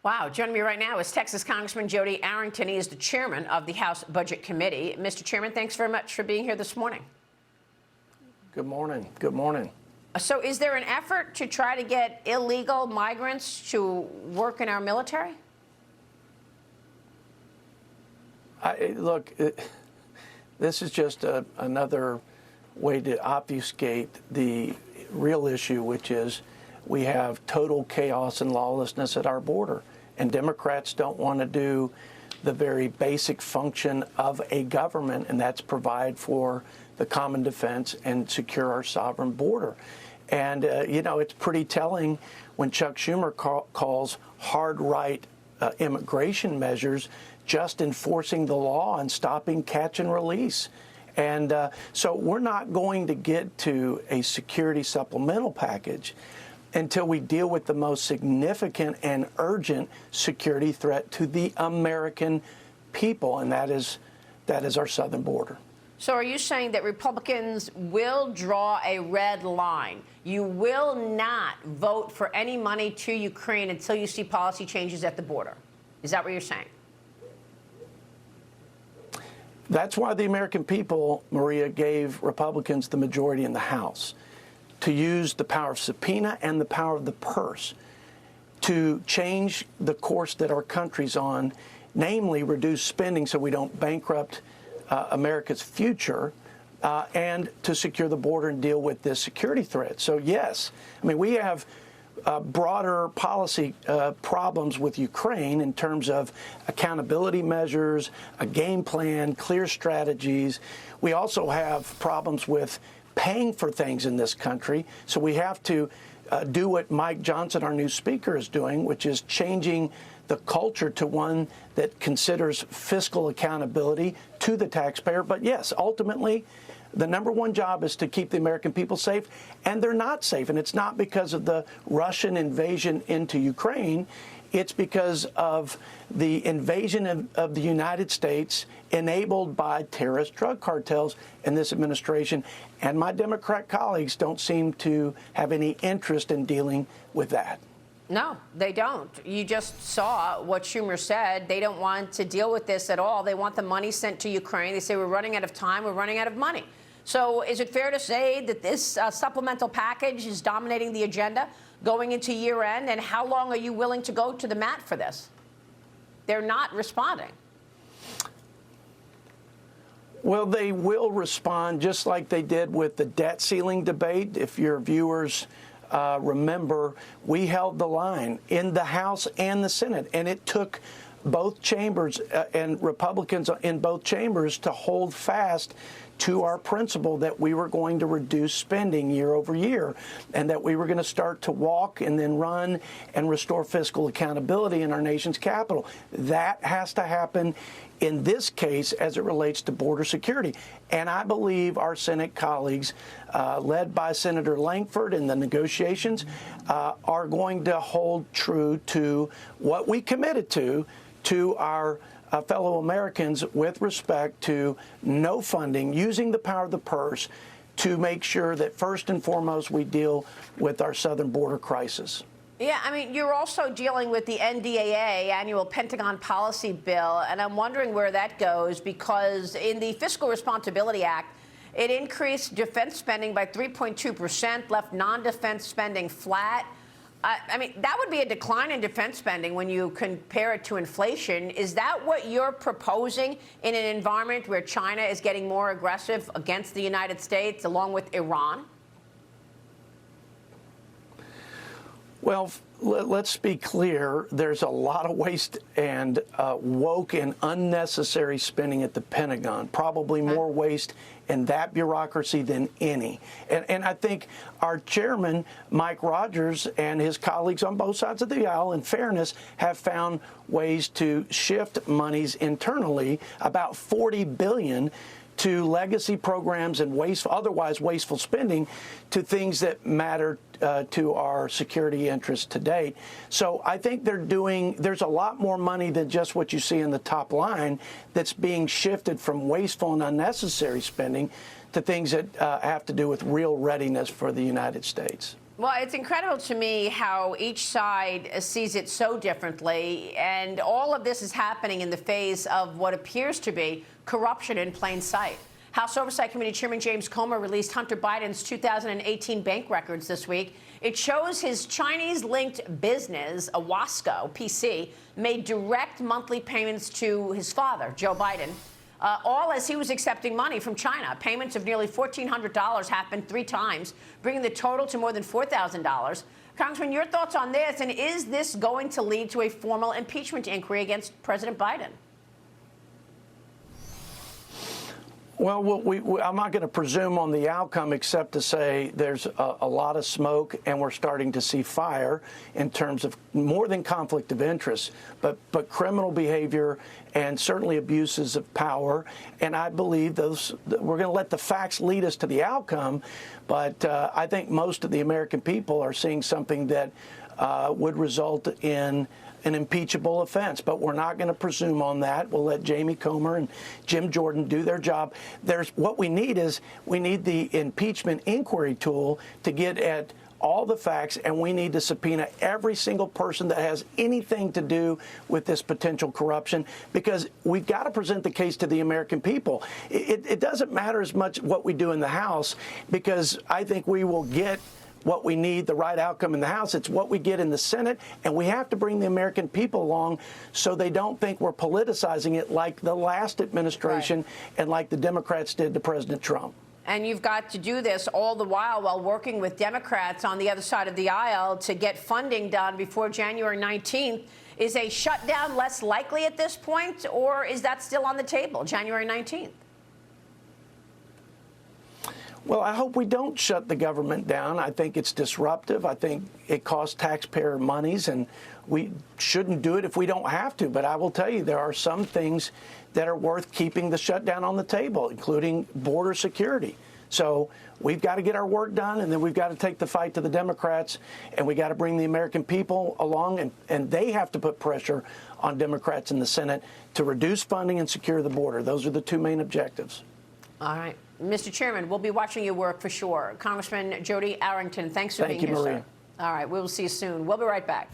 Wow. Joining me right now is Texas Congressman Jodey Arrington. He is the chairman of the House Budget Committee. Mr. Chairman, thanks very much for being here this morning. Good morning. Good morning. So is there an effort to try to get illegal migrants to work in our military? Look, this is just another way to obfuscate the real issue, which is we have total chaos and lawlessness at our border. And Democrats don't want to do the very basic function of a government, and that's provide for the common defense and secure our sovereign border. And, it's pretty telling when Chuck Schumer calls hard right immigration measures just enforcing the law and stopping catch and release. And so we're not going to get to a security supplemental package until we deal with the most significant and urgent security threat to the American people, and that is our southern border. So are you saying that Republicans will draw a red line? You will not vote for any money to Ukraine until you see policy changes at the border? Is that what you're saying? That's why the American people, Maria, gave Republicans the majority in the House, to use the power of subpoena and the power of the purse to change the course that our country's on, namely reduce spending so we don't bankrupt America's future, and to secure the border and deal with this security threat. So, yes, I mean, we have broader policy problems with Ukraine in terms of accountability measures, a game plan, clear strategies. We also have problems with paying for things in this country. So we have to do what Mike Johnson, our new speaker, is doing, which is changing the culture to one that considers fiscal accountability to the taxpayer. But yes, ultimately, the number one job is to keep the American people safe, and they're not safe. And it's not because of the Russian invasion into Ukraine. It's because of the invasion of the United States enabled by terrorist drug cartels in this administration. And my Democrat colleagues don't seem to have any interest in dealing with that. No, they don't. You just saw what Schumer said. They don't want to deal with this at all. They want the money sent to Ukraine. They say we're running out of time. We're running out of money. So is it fair to say that this supplemental package is dominating the agenda going into year end? And how long are you willing to go to the mat for this? They're not responding. Well, they will respond just like they did with the debt ceiling debate. If your viewers remember, we held the line in the House and the Senate, and it took both chambers and Republicans in both chambers to hold fast to our principle that we were going to reduce spending year over year, and that we were going to start to walk and then run and restore fiscal accountability in our nation's capital. That has to happen in this case as it relates to border security. And I believe our Senate colleagues, led by Senator Lankford in the negotiations, are going to hold true to what we committed to our fellow Americans with respect to no funding, using the power of the purse to make sure that first and foremost we deal with our southern border crisis. Yeah, I mean, you're also dealing with the NDAA, Annual Pentagon Policy Bill, and I'm wondering where that goes, because in the Fiscal Responsibility Act, it increased defense spending by 3.2%, left non-defense spending flat. I mean, that would be a decline in defense spending when you compare it to inflation. Is that what you're proposing in an environment where China is getting more aggressive against the United States, along with Iran? Well, let's be clear. There's a lot of waste and woke and unnecessary spending at the Pentagon, probably more waste in that bureaucracy than any. And I think our chairman, Mike Rogers, and his colleagues on both sides of the aisle, in fairness, have found ways to shift monies internally, about $40 billion, to legacy programs and otherwise wasteful spending, to things that matter to our security interests to date. So I think there's a lot more money than just what you see in the top line that's being shifted from wasteful and unnecessary spending to things that have to do with real readiness for the United States. Well, it's incredible to me how each side sees it so differently, and all of this is happening in the face of what appears to be corruption in plain sight. House Oversight Committee Chairman James Comer released Hunter Biden's 2018 bank records this week. It shows his Chinese-linked business, Owasco PC, made direct monthly payments to his father, Joe Biden, all as he was accepting money from China. Payments of nearly $1,400 happened 3 times, bringing the total to more than $4,000. Congressman, your thoughts on this, and is this going to lead to a formal impeachment inquiry against President Biden? Well, I'm not going to presume on the outcome except to say there's a lot of smoke and we're starting to see fire in terms of more than conflict of interest, but criminal behavior and certainly abuses of power. And I believe we're going to let the facts lead us to the outcome. But I think most of the American people are seeing something that would result in an impeachable offense, but we're not going to presume on that. We'll let Jamie Comer and Jim Jordan do their job. What we need the impeachment inquiry tool to get at all the facts, and we need to subpoena every single person that has anything to do with this potential corruption, because we've got to present the case to the American people. It doesn't matter as much what we do in the House, because I think we will get what we need, the right outcome in the House. It's what we get in the Senate, and we have to bring the American people along so they don't think we're politicizing it like the last administration and like the Democrats did to President Trump. And you've got to do this all the while working with Democrats on the other side of the aisle to get funding done before January 19th. Is a shutdown less likely at this point, or is that still on the table, January 19th? Well, I hope we don't shut the government down. I think it's disruptive. I think it costs taxpayer monies, and we shouldn't do it if we don't have to. But I will tell you, there are some things that are worth keeping the shutdown on the table, including border security. So we've got to get our work done, and then we've got to take the fight to the Democrats, and we got to bring the American people along, and they have to put pressure on Democrats in the Senate to reduce funding and secure the border. Those are the 2 main objectives. All right. Mr. Chairman, we'll be watching your work for sure. Congressman Jodey Arrington, thanks for being here, Maria. sir. All right, we will see you soon. We'll be right back.